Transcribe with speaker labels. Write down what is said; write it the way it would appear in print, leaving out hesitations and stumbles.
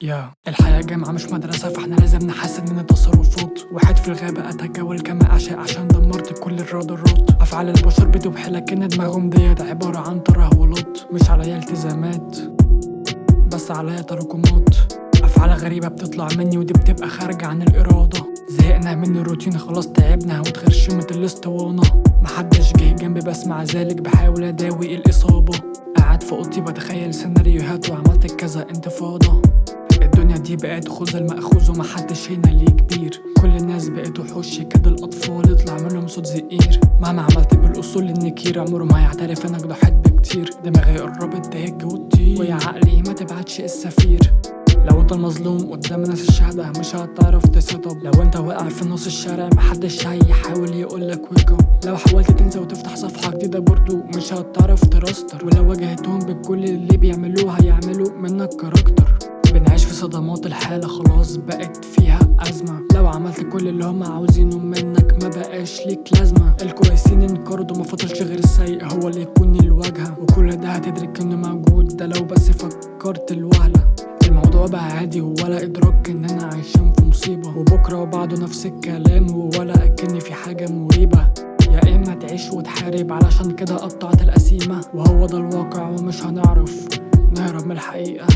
Speaker 1: يا الحياة جامعة مش مدرسة، فاحنا لازم نحسن من التصرفات. واحد في الغابة أتجول كما أشاء عشان دمرت كل الرادارات. أفعال البشر بتوحي لكن دماغهم ديت عبارة عن ترهلات. مش عليا التزامات بس عليا تراكمات. أفعال غريبة بتطلع مني ودي بتبقى خارجة عن الإرادة. زهقنا من الروتين خلاص تعبنا واتغرشمت الاسطوانة. محدش جه جنبي بس مع ذلك بحاول أداوي الإصابة. قاعد في أوضتي بتخيل سيناريوهات وعملت كذا انتفاضة. الدنيا دي بقت خذ المأخوذ ومحدش هنا ليه كبير. كل الناس بقت وحوش كاد الأطفال يطلع منهم صوت زئير. مهما عملت بالأصول النكير عمره ما هيعترف انك ضحيت بكتير. دماغي قربت تهج وتطير ويا عقلي ما تبعتش السفير. لو انت المظلوم قدام ناس الشهداء مش هتعرف تسيطب. لو انت واقع في نص الشارع محدش هيحاول يقولك ويك اب. لو حاولت تنسى وتفتح صفحة جديدة برضو مش هتعرف تراستر. ولو واجهتهم بكل اللي بيعملوه هيعملوا منك كاركتر. بنعيش في صدمات الحالة خلاص بقت فيها أزمة. لو عملت كل اللي هم عاوزينه منك ما بقاش ليك لازمة. الكويسين انقرضوا مفضلش غير السيء هو اللي يكون الواجهة. وكل ده هتدرك انه موجود ده لو بس فكرت الوهلة. الموضوع بقى عادي ولا إدراك إننا عايشين في مصيبة. وبكرة وبعده نفس الكلام ولا أكن في حاجة مريبة. يا إما تعيش وتحارب علشان كده قطعت القسيمة. وهو ده الواقع ومش هنعرف نهرب من الحقيقة.